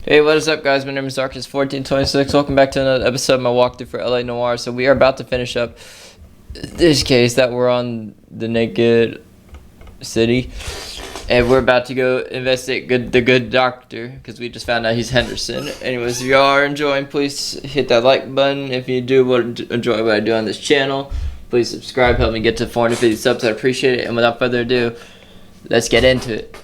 Hey, what is up, guys? My name is arZ'us1426. Welcome back to another episode of my walkthrough for LA Noire. So we are about to finish up this case that we're on the Naked City, and we're about to go investigate the good doctor because we just found out he's Henderson. Anyways, if you are enjoying, please hit that like button. If you do enjoy what I do on this channel, please subscribe. Help me get to 450 subs. I appreciate it. And without further ado, let's get into it.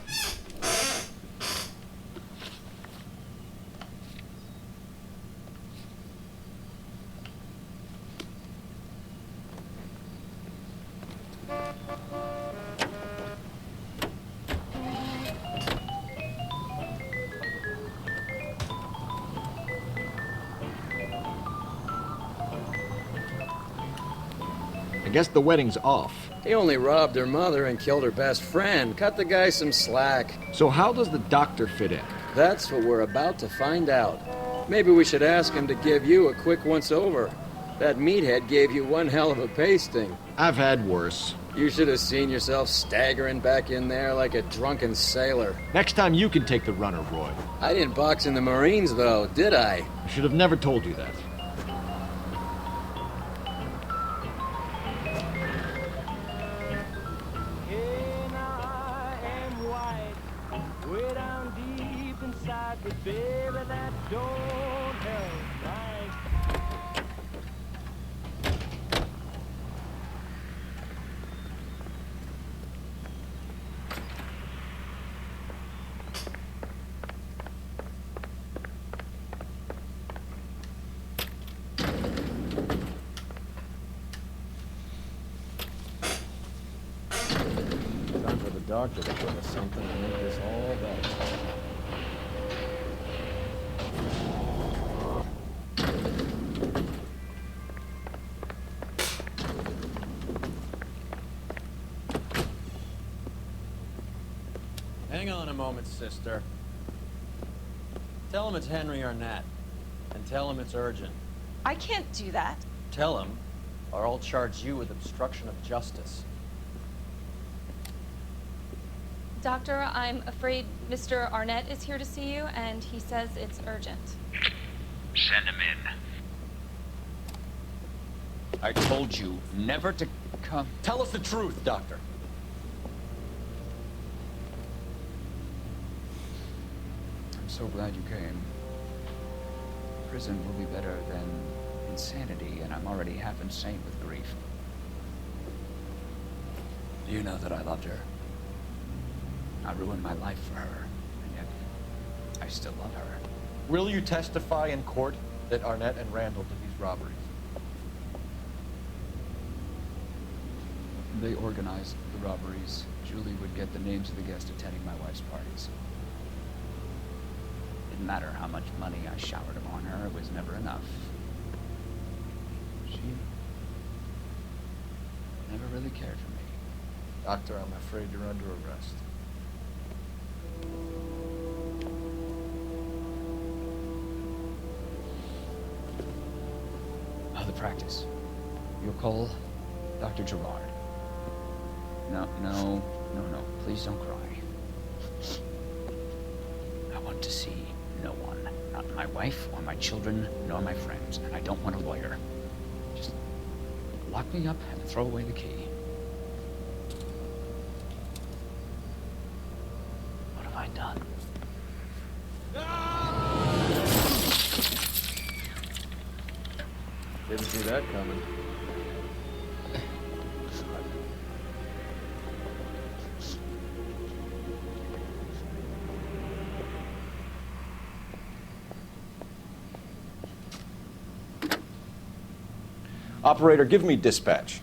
I guess the wedding's off. He only robbed her mother and killed her best friend. Cut the guy some slack. So how does the doctor fit in? That's what we're about to find out. Maybe we should ask him to give you a quick once-over. That meathead gave you one hell of a pasting. I've had worse. You should have seen yourself staggering back in there like a drunken sailor. Next time you can take the runner, Roy. I didn't box in the Marines, though, did I? I should have never told you that. Time for the doctor to give us something to make this all better. Hang on a moment, sister. Tell him it's Henry Arnett, and tell him it's urgent. I can't do that. Tell him, or I'll charge you with obstruction of justice. Doctor, I'm afraid Mr. Arnett is here to see you, and he says it's urgent. Send him in. I told you never to come. Tell us the truth, Doctor. I'm so glad you came. Prison will be better than insanity, and I'm already half insane with grief. You know that I loved her. I ruined my life for her, and yet I still love her. Will you testify in court that Arnett and Randall did these robberies? They organized the robberies. Julie would get the names of the guests attending my wife's parties. Didn't matter how much money I showered upon her, it was never enough. She never really cared for me. Doctor, I'm afraid you're under arrest. Oh, the practice. You'll call Dr. Gerard. No. Please don't cry. I want to see no one. Not my wife, or my children, nor my friends. And I don't want a lawyer. Just lock me up and throw away the key. What have I done? Didn't see that coming. Operator, give me dispatch.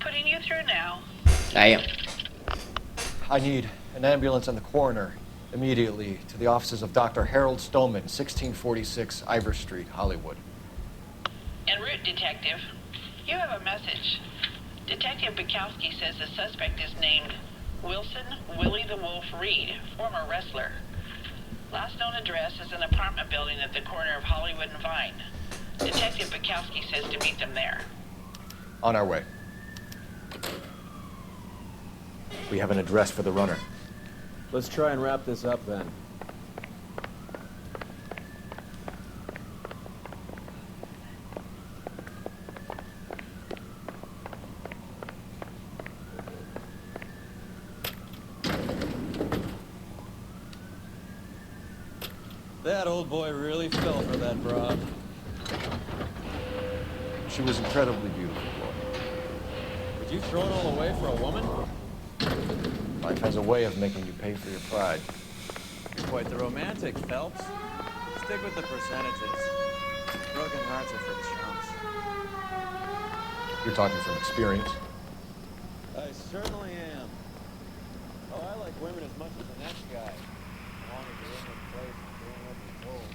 Putting you through now. I am. I need an ambulance and the coroner immediately to the offices of Dr. Harold Stoneman, 1646 Ivor Street, Hollywood. En route, Detective. You have a message. Detective Bukowski says the suspect is named Wilson Willie the Wolf Reed, former wrestler. Last known address is an apartment building at the corner of Hollywood and Vine. Detective Bukowski says to meet them there. On our way. We have an address for the runner. Let's try and wrap this up then. That old boy really fell for that broad. She was incredibly beautiful, boy. Would you throw it all away for a woman? Life has a way of making you pay for your pride. You're quite the romantic, Phelps. Stick with the percentages. Broken hearts are for chumps. You're talking from experience. I certainly am. Oh, I like women as much as the next guy. As long as they're in their place and doing what they're told.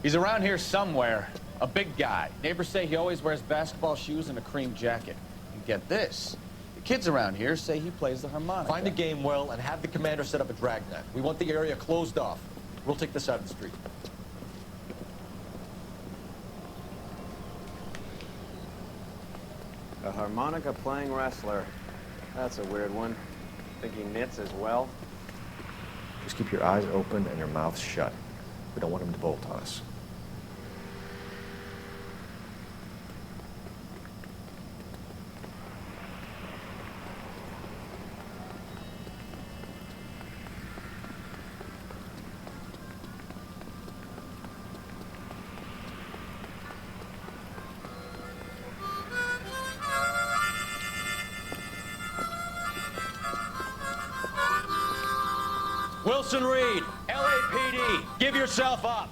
He's around here somewhere. A big guy. Neighbors say he always wears basketball shoes and a cream jacket. And get this. The kids around here say he plays the harmonica. Find the game well and have the commander set up a dragnet. We want the area closed off. We'll take this side of the street. A harmonica-playing wrestler. That's a weird one. Think he knits as well? Just keep your eyes open and your mouth shut. We don't want him to bolt on us. Wilson Reed, LAPD, give yourself up.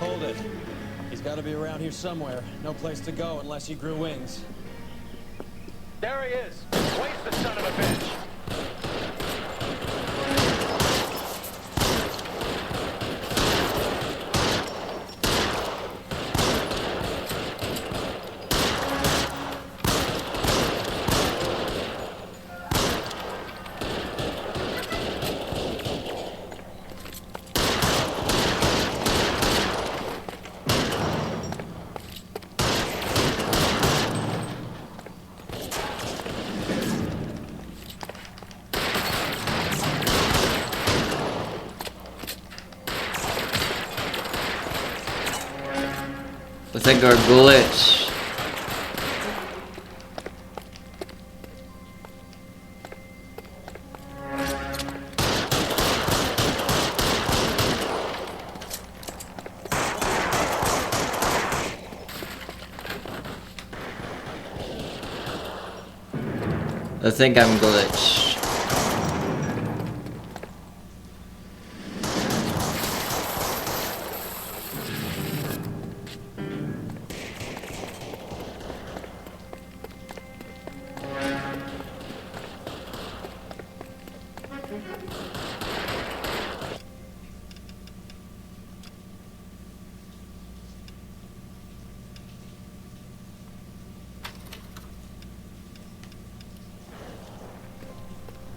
Hold it. He's got to be around here somewhere. No place to go unless he grew wings. There he is. Waste the son of a bitch. Looks like our glitch. I think I'm glitched.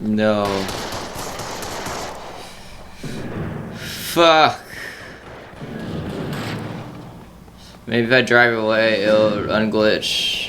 No. Fuck. Maybe if I drive away, it'll unglitch.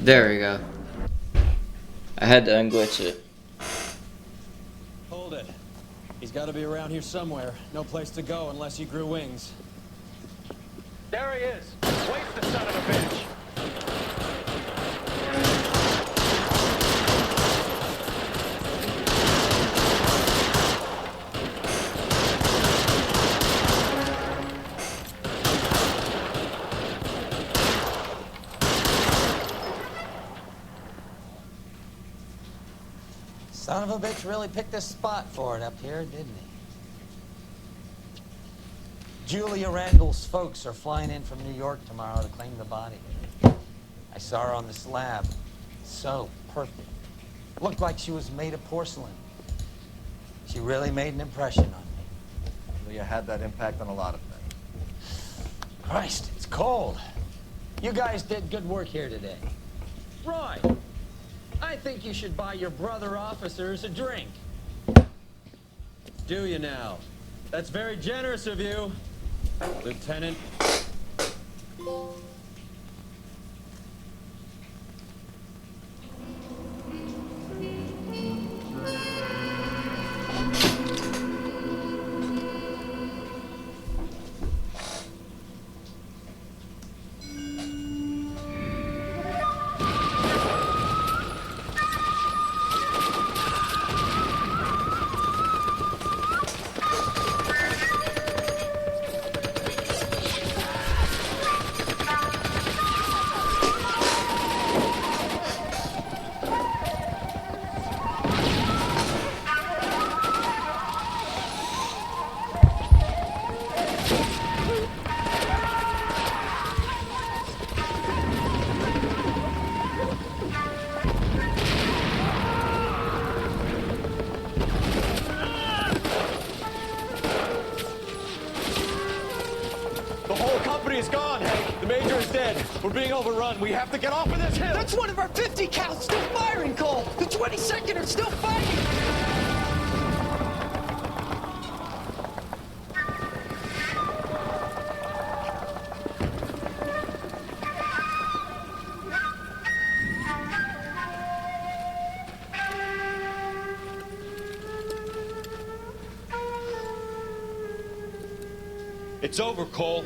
There we go. I had to unglitch it. Hold it. He's got to be around here somewhere. No place to go unless he grew wings. There he is. Wait, the son of a bitch. Son of a bitch really picked a spot for it up here, didn't he? Julia Randall's folks are flying in from New York tomorrow to claim the body. I saw her on the slab. So perfect. Looked like she was made of porcelain. She really made an impression on me. Julia had that impact on a lot of things. Christ, it's cold. You guys did good work here today. Roy, I think you should buy your brother officers a drink. Do you now? That's very generous of you, Lieutenant. Is gone. The Major is dead. We're being overrun. We have to get off of this hill. That's one of our 50 cals still firing, Cole. The 22nd are still fighting. It's over, Cole.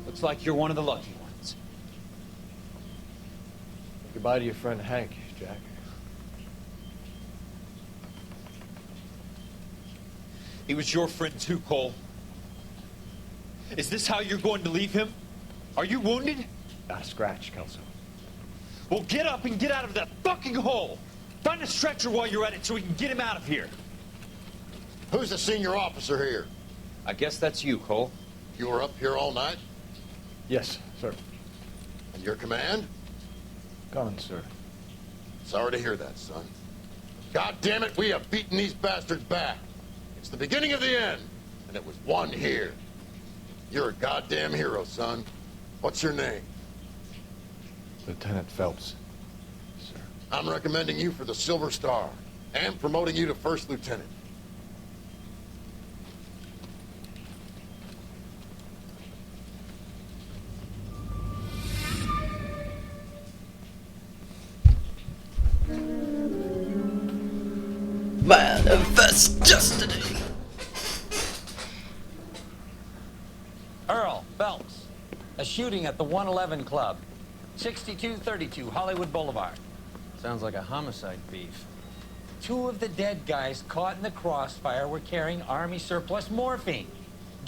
Looks like you're one of the lucky ones. Goodbye to your friend Hank, Jack. He was your friend too, Cole. Is this how you're going to leave him? Are you wounded? Not a scratch, Kelso. Well, get up and get out of that fucking hole! Find a stretcher while you're at it so we can get him out of here. Who's the senior officer here? I guess that's you, Cole. You were up here all night? Yes, sir. And your command? Gone, sir. Sorry to hear that, son. God damn it, we have beaten these bastards back. It's the beginning of the end, and it was one here. You're a goddamn hero, son. What's your name? Lieutenant Phelps, sir. I'm recommending you for the Silver Star, and promoting you to First Lieutenant. Manifest destiny. Earl Phelps, a shooting at the 111 Club, 6232 Hollywood Boulevard. Sounds like a homicide beef. 2 of the dead guys caught in the crossfire were carrying Army surplus morphine.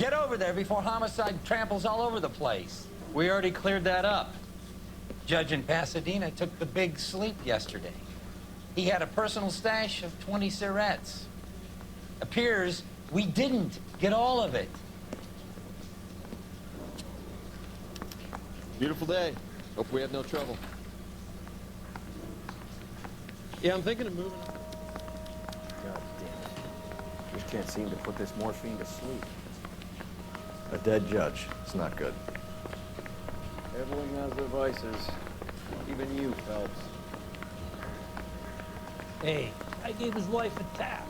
Get over there before homicide tramples all over the place. We already cleared that up. Judge in Pasadena took the big sleep yesterday. He had a personal stash of 20 cigarettes. Appears we didn't get all of it. Beautiful day. Hope we have no trouble. Yeah, I'm thinking of moving. God damn it. Just can't seem to put this morphine to sleep. A dead judge. It's not good. Everyone has their vices. Even you, Phelps. Hey, I gave his wife a tap.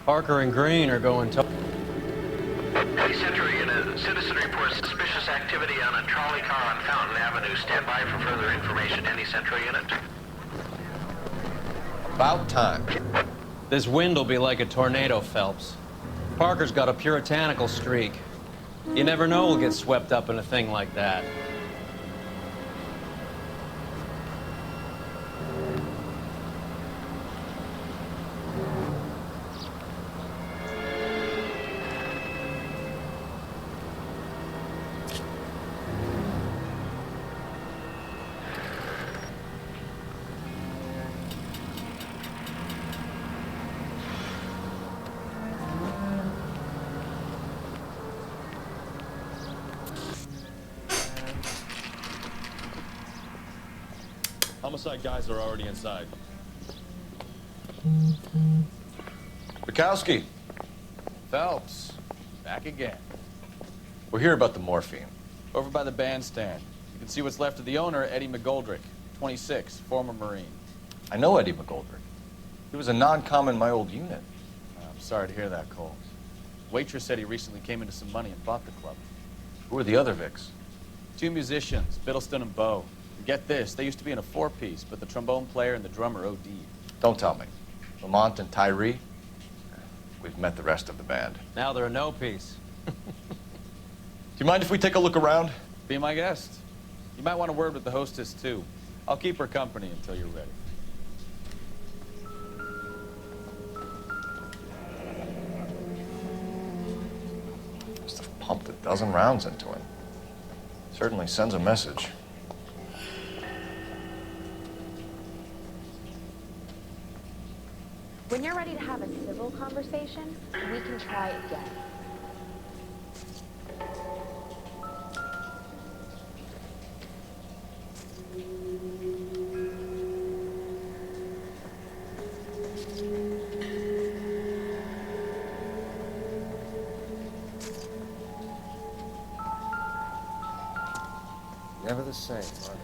Parker and Green are going to... Hey, Central Unit. Citizen reports suspicious activity on a trolley car on Fountain Avenue. Stand by for further information. Any Central Unit? About time. This wind will be like a tornado, Phelps. Parker's got a puritanical streak. You never know we'll get swept up in a thing like that. Homicide guys are already inside. Bukowski. Phelps, back again. We're here about the morphine. Over by the bandstand. You can see what's left of the owner, Eddie McGoldrick, 26, former Marine. I know Eddie McGoldrick. He was a non-com in my old unit. I'm sorry to hear that, Cole. Waitress said he recently came into some money and bought the club. Who are the other Vics? 2 musicians, Biddleston and Bowe. Get this, they used to be in a 4-piece, but the trombone player and the drummer OD'd. Don't tell me. Lamont and Tyree? We've met the rest of the band. Now they're a no-piece. Do you mind if we take a look around? Be my guest. You might want a word with the hostess, too. I'll keep her company until you're ready. Must have pumped a dozen rounds into him. Certainly sends a message. When you're ready to have a civil conversation, we can try again. Never the same, are they?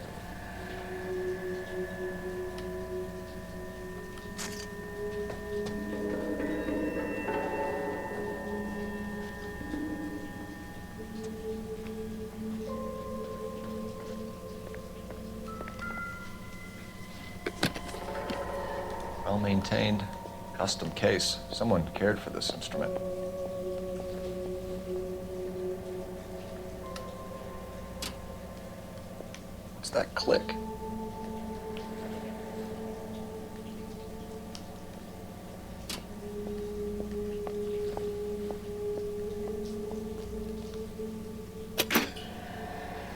Well-maintained, custom case. Someone cared for this instrument. What's that click?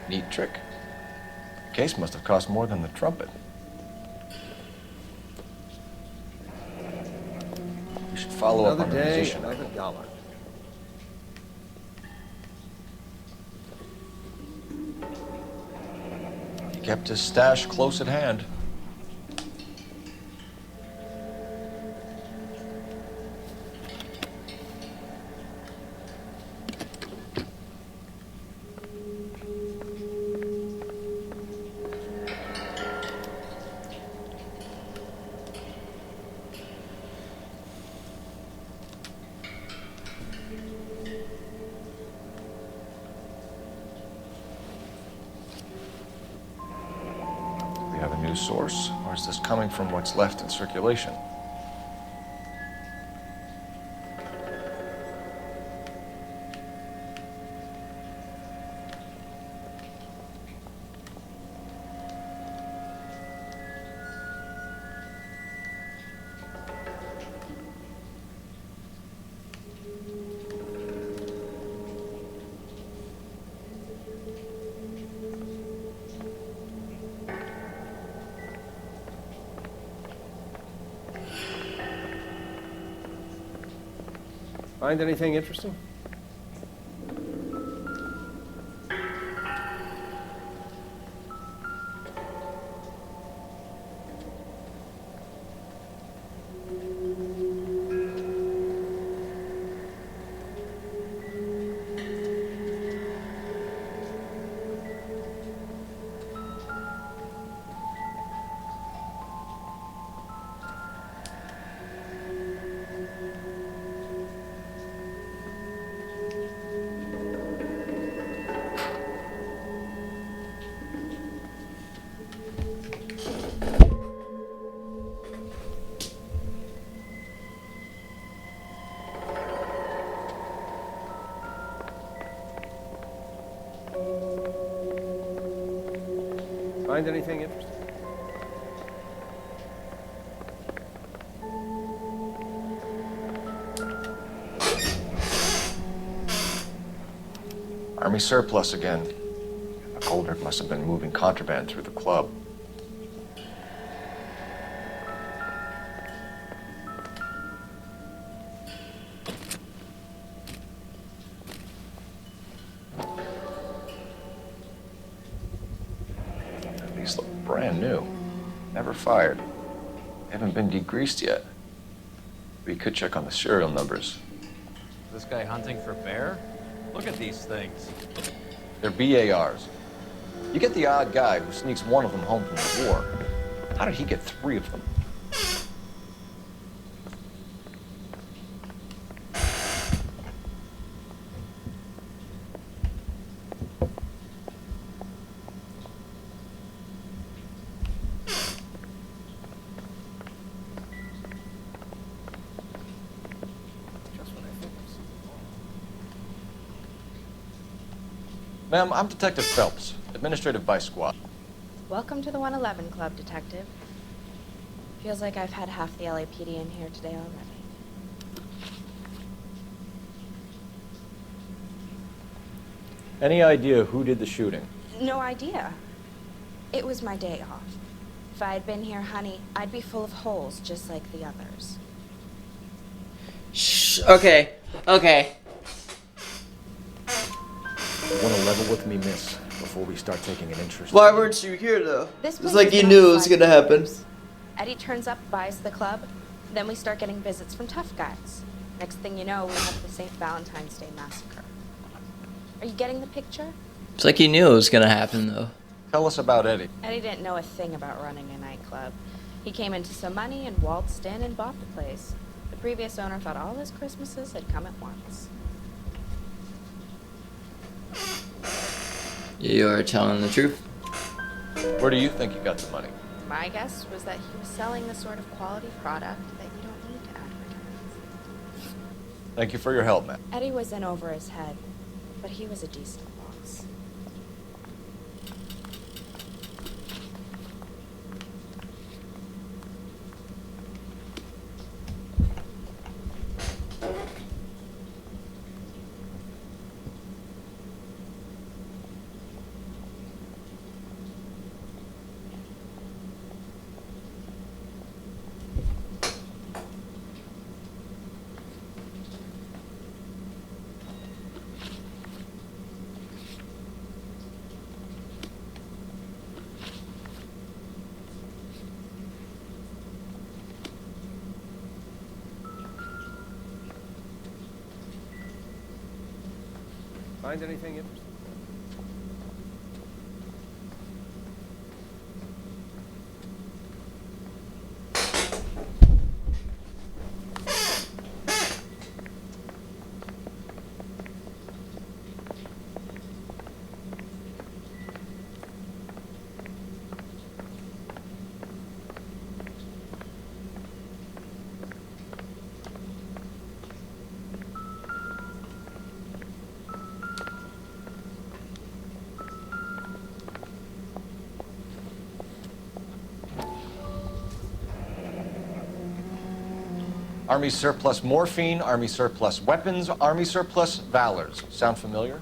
Neat trick. The case must have cost more than the trumpet. We should follow up on the Another day, musician. another dollar. He kept his stash close at hand. The have a news source, or is this coming from what's left in circulation? Find anything interesting? Find anything interesting? Army surplus again. Goldrick must have been moving contraband through the club. These look brand new. Never fired. They haven't been degreased yet. We could check on the serial numbers. Is this guy hunting for bear? Look at these things. They're BARs. You get the odd guy who sneaks one of them home from the war. How did he get 3 of them? Ma'am, I'm Detective Phelps, Administrative Vice Squad. Welcome to the 111 Club, Detective. Feels like I've had half the LAPD in here today already. Any idea who did the shooting? No idea. It was my day off. If I had been here, honey, I'd be full of holes just like the others. Shh. Okay. Okay. You want to level with me, miss, before we start taking an interest? Why weren't you here, though? This It's place like is you not knew it was like gonna happen. Eddie turns up, buys the club, then we start getting visits from tough guys. Next thing you know, we have the St. Valentine's Day massacre. Are you getting the picture? It's like you knew it was gonna happen, though. Tell us about Eddie. Eddie didn't know a thing about running a nightclub. He came into some money and waltzed in and bought the place. The previous owner thought all his Christmases had come at once. You are telling the truth. Where do you think you got the money? My guess was that he was selling the sort of quality product that you don't need to advertise. Thank you for your help, ma'am. Eddie was in over his head, but he was a decent boss. Find anything interesting? Army surplus morphine, Army surplus weapons, Army surplus valors. Sound familiar?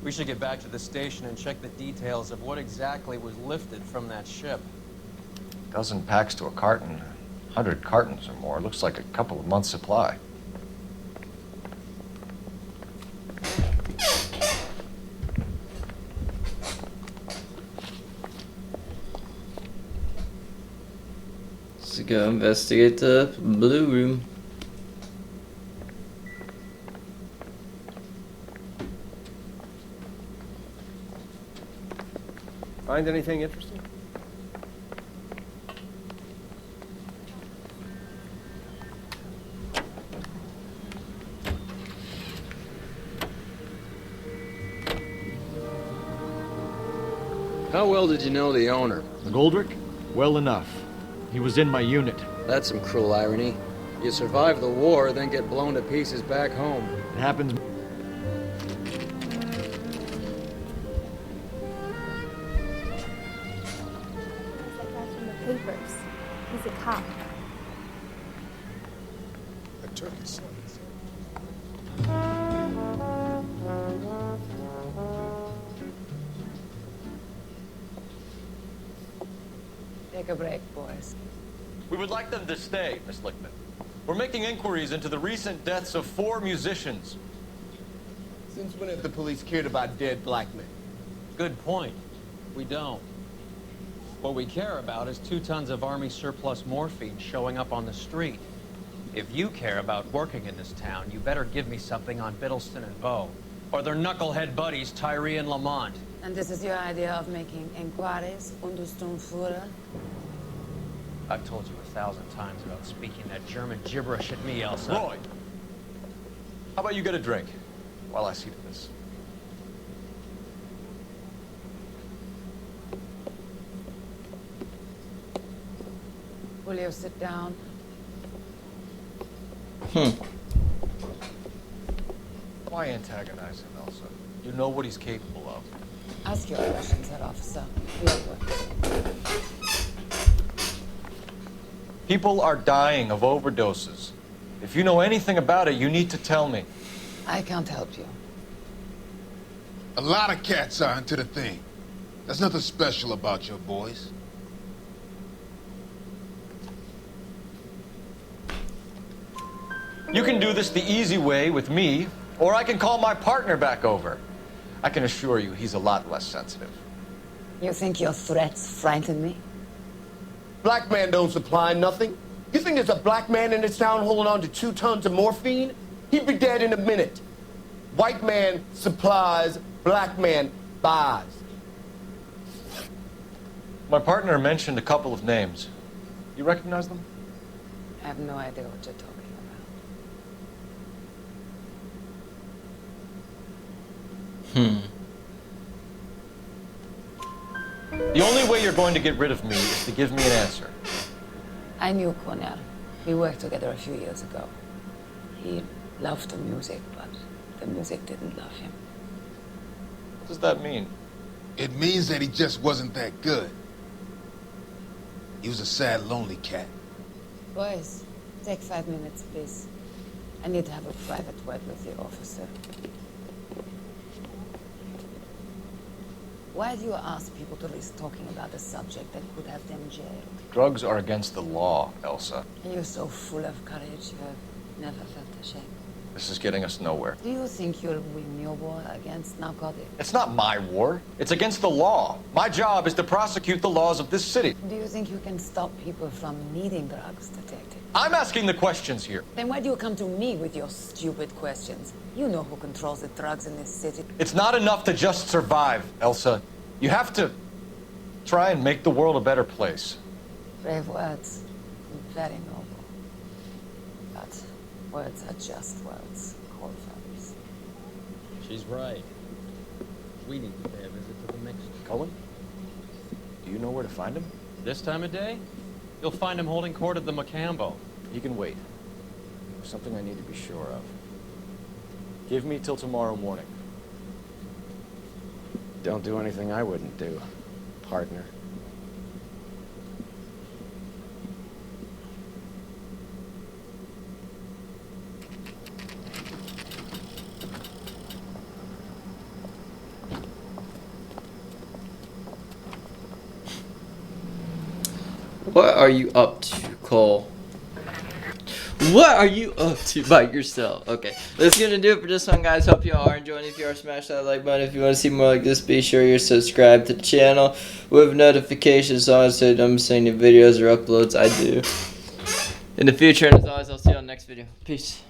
We should get back to the station and check the details of what exactly was lifted from that ship. A dozen packs to a carton, 100 cartons or more. Looks like a couple of months' supply. Let's go investigate the blue room. Find anything interesting? How well did you know the owner? McGoldrick? Well enough. He was in my unit. That's some cruel irony. You survive the war, then get blown to pieces back home. It happens. That guy from the papers. He's a cop. A Turkish son. Take a break, boys. We would like them to stay, Miss Lichtman. We're making inquiries into the recent deaths of 4 musicians. Since when have the police cared about dead black men? Good point. We don't. What we care about is 2 tons of Army surplus morphine showing up on the street. If you care about working in this town, you better give me something on Biddleston and Bow, or their knucklehead buddies Tyree and Lamont. And this is your idea of making inquiries, Untersturmführer? I've told you 1,000 times about speaking that German gibberish at me, Elsa. Roy, how about you get a drink while I see to this? Will you sit down? Why antagonize him, Elsa? You know what he's capable of. Ask your questions, Herr Officer. Real quick. People are dying of overdoses. If you know anything about it, you need to tell me. I can't help you. A lot of cats are into the thing. There's nothing special about your boys. You can do this the easy way with me, or I can call my partner back over. I can assure you he's a lot less sensitive. You think your threats frighten me? Black man don't supply nothing. You think there's a black man in this town holding on to 2 tons of morphine? He'd be dead in a minute. White man supplies, black man buys. My partner mentioned a couple of names. You recognize them? I have no idea what you're talking about. The only way you're going to get rid of me is to give me an answer. I knew Cornell. We worked together a few years ago. He loved the music, but the music didn't love him. What does that mean? It means that he just wasn't that good. He was a sad, lonely cat. Boys, take 5 minutes, please. I need to have a private word with the officer. Why do you ask people to risk talking about a subject that could have them jailed? Drugs are against the law, Elsa. You're so full of courage, you have never felt ashamed. This is getting us nowhere. Do you think you'll win your war against narcotics? It's not my war. It's against the law. My job is to prosecute the laws of this city. Do you think you can stop people from needing drugs, detective? I'm asking the questions here. Then why do you come to me with your stupid questions? You know who controls the drugs in this city. It's not enough to just survive, Elsa. You have to try and make the world a better place. Brave words. Very noble. But words are just words, cold feathers. She's right. We need to pay a visit to the mixed. Cullen? Do you know where to find him? This time of day? You'll find him holding court at the Macambo. He can wait. There's something I need to be sure of. Give me till tomorrow morning. Don't do anything I wouldn't do, partner. What are you up to, Cole? What are you up to by yourself? Okay, that's gonna do it for this one, guys. Hope you all are enjoying. If you are, smash that like button. If you want to see more like this, be sure you're subscribed to the channel with notifications on so you don't miss any videos or uploads I do in the future. And as always, I'll see you on the next video. Peace.